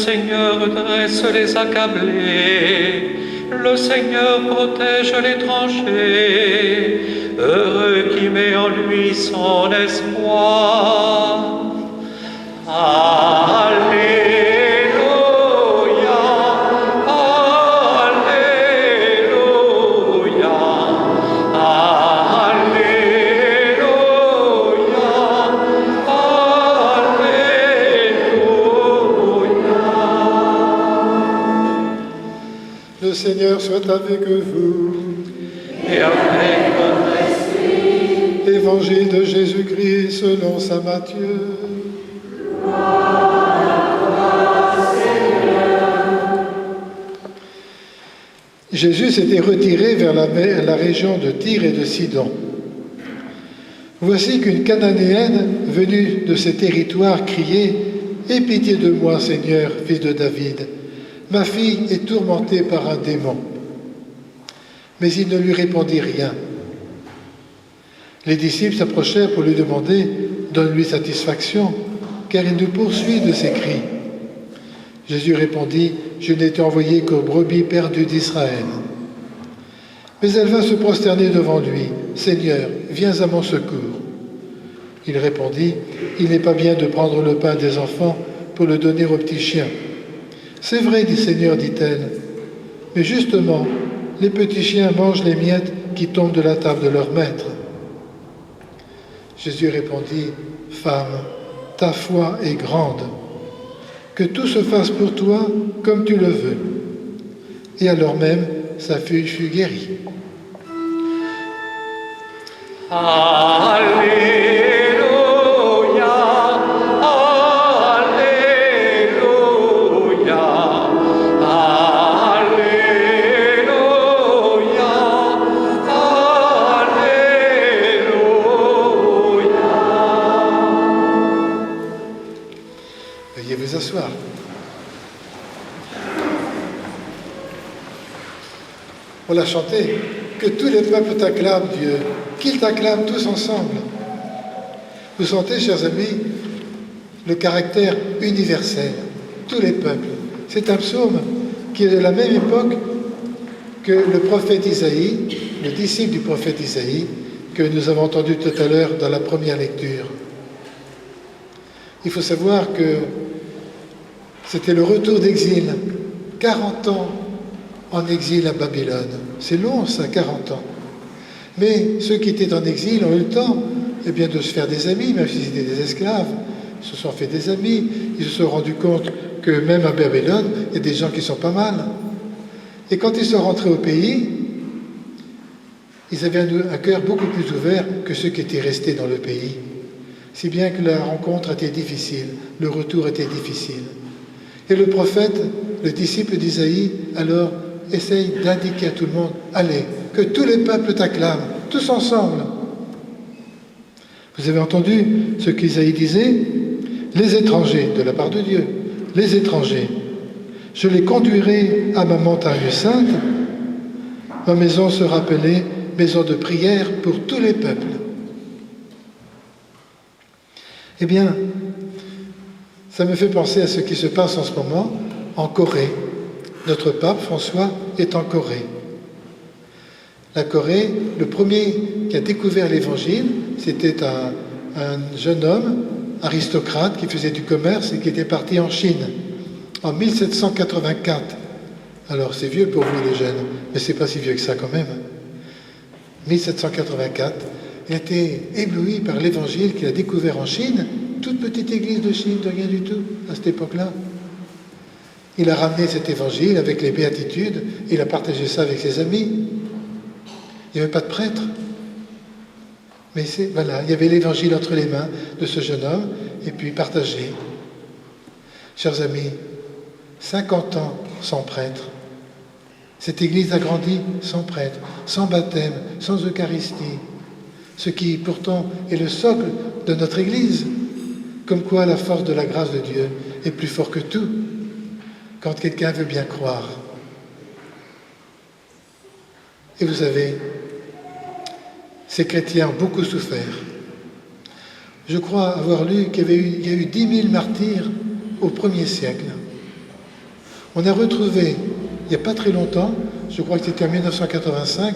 Seigneur dresse les accablés, le Seigneur protège l'étranger, heureux qui met en lui son espoir. Alléluia, Alléluia, Alléluia, Alléluia. Le Seigneur soit avec vous. Et avec votre esprit. Évangile de Jésus-Christ selon saint Matthieu. Jésus s'était retiré vers la région de Tyr et de Sidon. Voici qu'une Cananéenne venue de ces territoires criait « Aie pitié de moi, Seigneur, fils de David. Ma fille est tourmentée par un démon. » Mais il ne lui répondit rien. Les disciples s'approchèrent pour lui demander « Donne-lui satisfaction, car il nous poursuit de ses cris. » Jésus répondit « Je n'ai été envoyé qu'aux brebis perdues d'Israël. » Mais elle vint se prosterner devant lui. « Seigneur, viens à mon secours. » Il répondit « Il n'est pas bien de prendre le pain des enfants pour le donner aux petits chiens. » « C'est vrai, dit Seigneur, dit-elle, mais justement, les petits chiens mangent les miettes qui tombent de la table de leur maître. » Jésus répondit « Femme, ta foi est grande. Que tout se fasse pour toi comme tu le veux. » Et alors même, sa fille fut guérie. Alléluia, Alléluia, Alléluia, Alléluia. Veuillez vous asseoir. On l'a chanté, que tous les peuples t'acclament, Dieu, qu'ils t'acclament tous ensemble. Vous sentez, chers amis, le caractère universel, tous les peuples. C'est un psaume qui est de la même époque que le prophète Isaïe, le disciple du prophète Isaïe, que nous avons entendu tout à l'heure dans la première lecture. Il faut savoir que c'était le retour d'exil, 40 ans en exil à Babylone. C'est long, ça, 40 ans. Mais ceux qui étaient en exil ont eu le temps de se faire des amis, même s'ils étaient des esclaves. Ils se sont fait des amis. Ils se sont rendus compte que même à Babylone, il y a des gens qui sont pas mal. Et quand ils sont rentrés au pays, ils avaient un cœur beaucoup plus ouvert que ceux qui étaient restés dans le pays. Si bien que la rencontre était difficile, le retour était difficile. Et le prophète, le disciple d'Isaïe, alors, essaye d'indiquer à tout le monde, allez, que tous les peuples t'acclament, tous ensemble. Vous avez entendu ce qu'Isaïe disait? Les étrangers, de la part de Dieu, les étrangers, je les conduirai à ma montagne sainte, ma maison sera appelée maison de prière pour tous les peuples. Eh bien, ça me fait penser à ce qui se passe en ce moment en Corée. Notre pape François est en Corée. La Corée, le premier qui a découvert l'Évangile, c'était un jeune homme, aristocrate, qui faisait du commerce et qui était parti en Chine en 1784. Alors c'est vieux pour vous les jeunes, mais c'est pas si vieux que ça quand même. 1784, il a été ébloui par l'Évangile qu'il a découvert en Chine, toute petite église de Chine, de rien du tout, à cette époque-là. Il a ramené cet évangile avec les béatitudes, il a partagé ça avec ses amis. Il n'y avait pas de prêtre. Mais voilà, il y avait l'évangile entre les mains de ce jeune homme, et puis partagé. Chers amis, 50 ans sans prêtre. Cette église a grandi sans prêtre, sans baptême, sans Eucharistie. Ce qui pourtant est le socle de notre église. Comme quoi la force de la grâce de Dieu est plus forte que tout. Quand quelqu'un veut bien croire. Et vous savez, ces chrétiens ont beaucoup souffert. Je crois avoir lu qu'il y a eu 10 000 martyrs au 1er siècle. On a retrouvé, il n'y a pas très longtemps, je crois que c'était en 1985,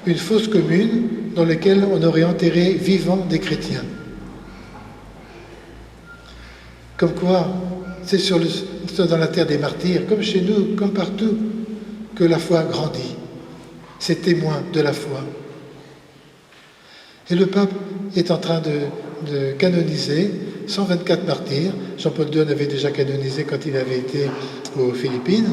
une fosse commune dans laquelle on aurait enterré vivants des chrétiens. Comme quoi, c'est dans la terre des martyrs, comme chez nous, comme partout, que la foi grandit. C'est témoin de la foi. Et le pape est en train de canoniser 124 martyrs. Jean-Paul II avait déjà canonisé quand il avait été aux Philippines.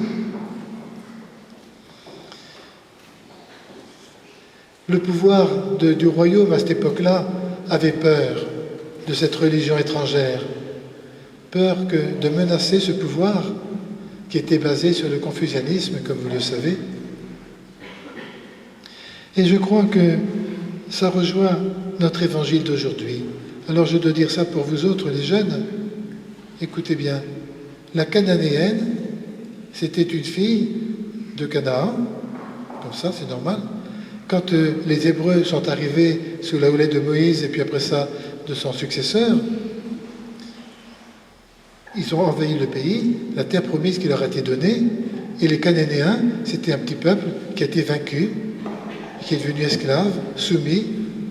Le pouvoir du royaume à cette époque-là avait peur de cette religion étrangère, peur de menacer ce pouvoir qui était basé sur le confucianisme, comme vous le savez. Et je crois que ça rejoint notre évangile d'aujourd'hui. Alors je dois dire ça pour vous autres, les jeunes. Écoutez bien, la Cananéenne, c'était une fille de Canaan, comme ça, c'est normal. Quand les Hébreux sont arrivés sous la houlette de Moïse et puis après ça de son successeur, ils ont envahi le pays, la terre promise qui leur a été donnée, et les Cananéens, c'était un petit peuple qui a été vaincu, qui est devenu esclave, soumis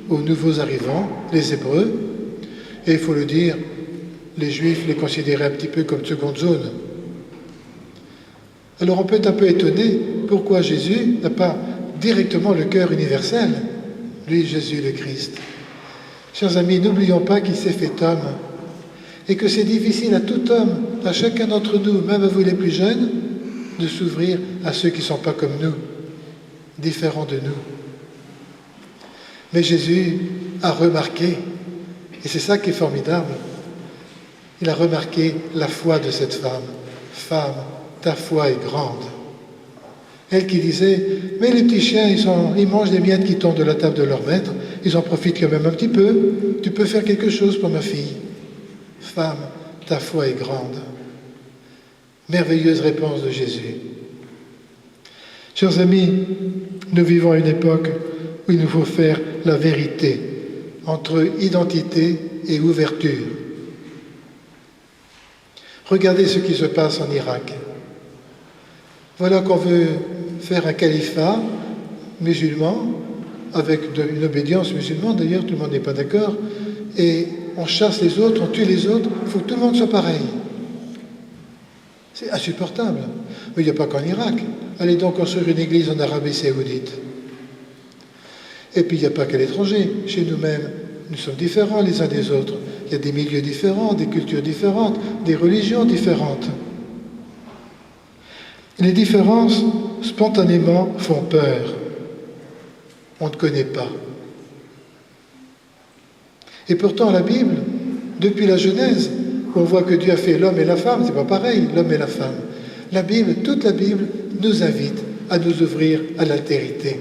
aux nouveaux arrivants, les Hébreux. Et il faut le dire, les Juifs les considéraient un petit peu comme seconde zone. Alors on peut être un peu étonné pourquoi Jésus n'a pas directement le cœur universel, lui, Jésus le Christ. Chers amis, n'oublions pas qu'il s'est fait homme et que c'est difficile à tout homme, à chacun d'entre nous, même à vous les plus jeunes, de s'ouvrir à ceux qui ne sont pas comme nous, différents de nous. Mais Jésus a remarqué, et c'est ça qui est formidable, il a remarqué la foi de cette femme. Femme, ta foi est grande. Elle qui disait, mais les petits chiens, ils mangent des miettes qui tombent de la table de leur maître, ils en profitent quand même un petit peu, tu peux faire quelque chose pour ma fille. Femme, ta foi est grande. Merveilleuse réponse de Jésus. Chers amis, nous vivons à une époque où il nous faut faire la vérité entre identité et ouverture. Regardez ce qui se passe en Irak. Voilà qu'on veut faire un califat musulman, avec une obédience musulmane, d'ailleurs, tout le monde n'est pas d'accord, et on chasse les autres, on tue les autres, il faut que tout le monde soit pareil. C'est insupportable. Mais il n'y a pas qu'en Irak. Allez donc construire une église en Arabie Saoudite. Et puis il n'y a pas qu'à l'étranger. Chez nous-mêmes, nous sommes différents les uns des autres. Il y a des milieux différents, des cultures différentes, des religions différentes. Les différences, spontanément, font peur. On ne connaît pas. Et pourtant, la Bible, depuis la Genèse, on voit que Dieu a fait l'homme et la femme, c'est pas pareil, l'homme et la femme. La Bible, toute la Bible, nous invite à nous ouvrir à l'altérité.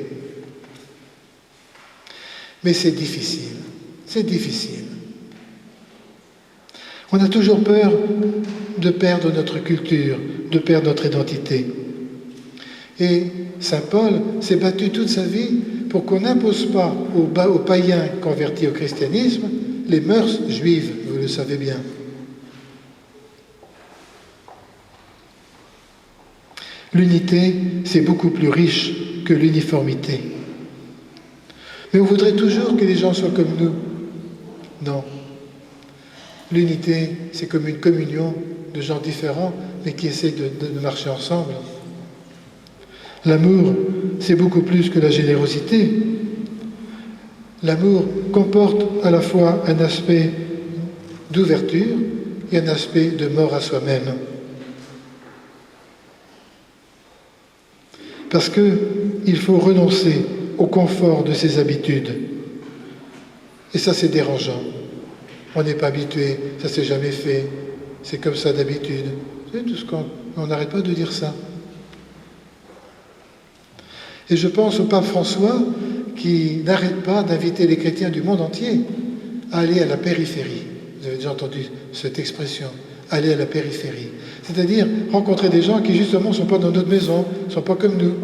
Mais c'est difficile, c'est difficile. On a toujours peur de perdre notre culture, de perdre notre identité. Et Saint Paul s'est battu toute sa vie pour qu'on n'impose pas aux païens convertis au christianisme les mœurs juives, vous le savez bien. L'unité, c'est beaucoup plus riche que l'uniformité. Mais on voudrait toujours que les gens soient comme nous. Non. L'unité, c'est comme une communion de gens différents, mais qui essaient de marcher ensemble. L'amour, c'est beaucoup plus que la générosité. L'amour comporte à la fois un aspect d'ouverture et un aspect de mort à soi-même. Parce qu'il faut renoncer au confort de ses habitudes. Et ça, c'est dérangeant. On n'est pas habitué, ça s'est jamais fait, c'est comme ça d'habitude. C'est tout ce on n'arrête pas de dire ça. Et je pense au pape François qui n'arrête pas d'inviter les chrétiens du monde entier à aller à la périphérie. Vous avez déjà entendu cette expression, aller à la périphérie. C'est-à-dire rencontrer des gens qui justement ne sont pas dans notre maison, ne sont pas comme nous.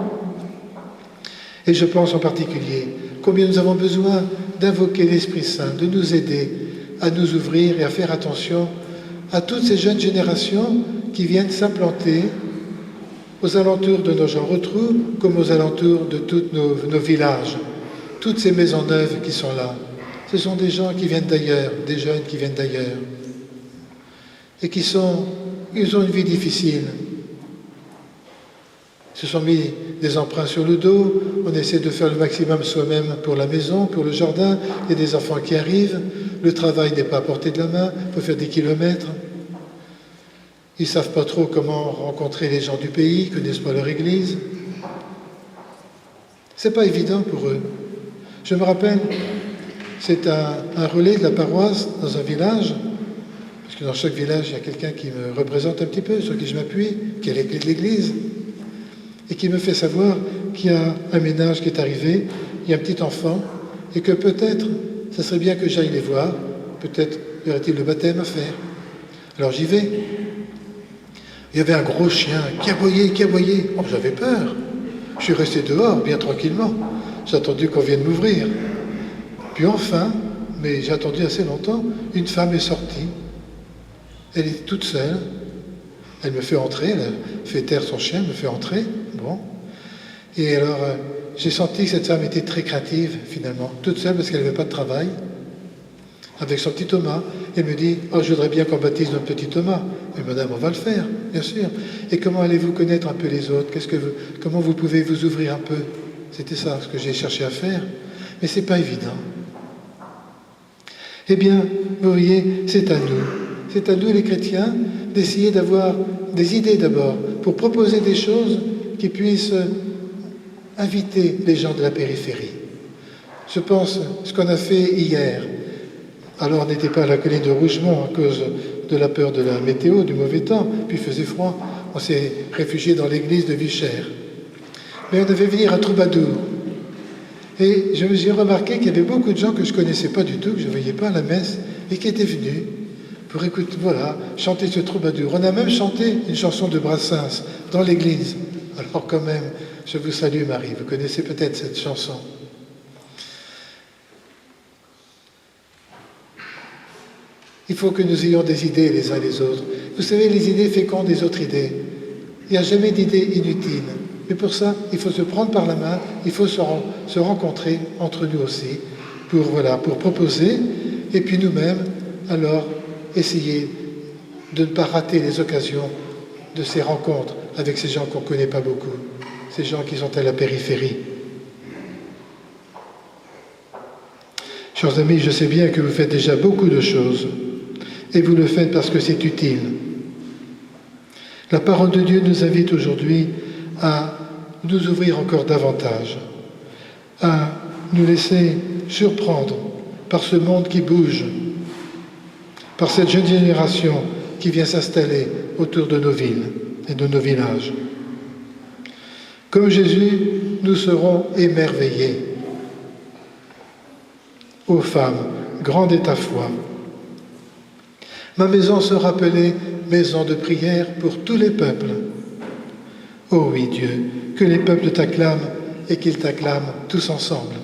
Et je pense en particulier combien nous avons besoin d'invoquer l'Esprit Saint, de nous aider à nous ouvrir et à faire attention à toutes ces jeunes générations qui viennent s'implanter aux alentours de nos Jean-Rotrou, comme aux alentours de tous nos villages. Toutes ces maisons neuves qui sont là, ce sont des gens qui viennent d'ailleurs, des jeunes qui viennent d'ailleurs, et ils ont une vie difficile. Ils se sont mis des emprunts sur le dos, on essaie de faire le maximum soi-même pour la maison, pour le jardin, il y a des enfants qui arrivent, le travail n'est pas à portée de la main, il faut faire des kilomètres. Ils ne savent pas trop comment rencontrer les gens du pays, ils ne connaissent pas leur église. Ce n'est pas évident pour eux. Je me rappelle, c'est un relais de la paroisse dans un village, parce que dans chaque village, il y a quelqu'un qui me représente un petit peu, sur qui je m'appuie, qui est les clés de l'église, et qui me fait savoir qu'il y a un ménage qui est arrivé, il y a un petit enfant, et que peut-être, ça serait bien que j'aille les voir, peut-être y aurait-il le baptême à faire. Alors j'y vais. Il y avait un gros chien qui aboyait. Oh, j'avais peur. Je suis resté dehors, bien tranquillement. J'ai attendu qu'on vienne m'ouvrir. Puis enfin, mais j'ai attendu assez longtemps, une femme est sortie. Elle est toute seule. Elle me fait entrer, elle fait taire son chien, elle me fait entrer. Bon. Et alors, j'ai senti que cette femme était très craintive, finalement. Toute seule, parce qu'elle n'avait pas de travail. Avec son petit Thomas. Elle me dit, oh, je voudrais bien qu'on baptise notre petit Thomas. Mais madame, on va le faire, bien sûr. Et comment allez-vous connaître un peu les autres? Comment vous pouvez vous ouvrir un peu? C'était ça, ce que j'ai cherché à faire. Mais c'est pas évident. Eh bien, vous voyez, c'est à nous. C'est à nous, les chrétiens, d'essayer d'avoir des idées d'abord, pour proposer des choses qui puissent inviter les gens de la périphérie. Je pense, ce qu'on a fait hier, alors on n'était pas à la colline de Rougemont à cause de la peur de la météo, du mauvais temps, puis il faisait froid, on s'est réfugié dans l'église de Vichères. Mais on devait venir à Troubadour. Et j'ai remarqué qu'il y avait beaucoup de gens que je ne connaissais pas du tout, que je ne voyais pas à la messe, et qui étaient venus pour écouter, voilà, chanter ce Troubadour. On a même chanté une chanson de Brassens dans l'église. Alors quand même, je vous salue Marie, vous connaissez peut-être cette chanson. Il faut que nous ayons des idées les uns les autres. Vous savez, les idées fécondent des autres idées. Il n'y a jamais d'idées inutiles. Mais pour ça, il faut se prendre par la main, il faut se rencontrer entre nous aussi, pour proposer, et puis nous-mêmes, alors, essayer de ne pas rater les occasions de ces rencontres avec ces gens qu'on ne connaît pas beaucoup, ces gens qui sont à la périphérie. Chers amis, je sais bien que vous faites déjà beaucoup de choses, et vous le faites parce que c'est utile. La parole de Dieu nous invite aujourd'hui à nous ouvrir encore davantage, à nous laisser surprendre par ce monde qui bouge, par cette jeune génération qui vient s'installer autour de nos villes et de nos villages. Comme Jésus, nous serons émerveillés. Ô femme, grande est ta foi. Ma maison sera appelée maison de prière pour tous les peuples. Ô oui, Dieu, que les peuples t'acclament et qu'ils t'acclament tous ensemble.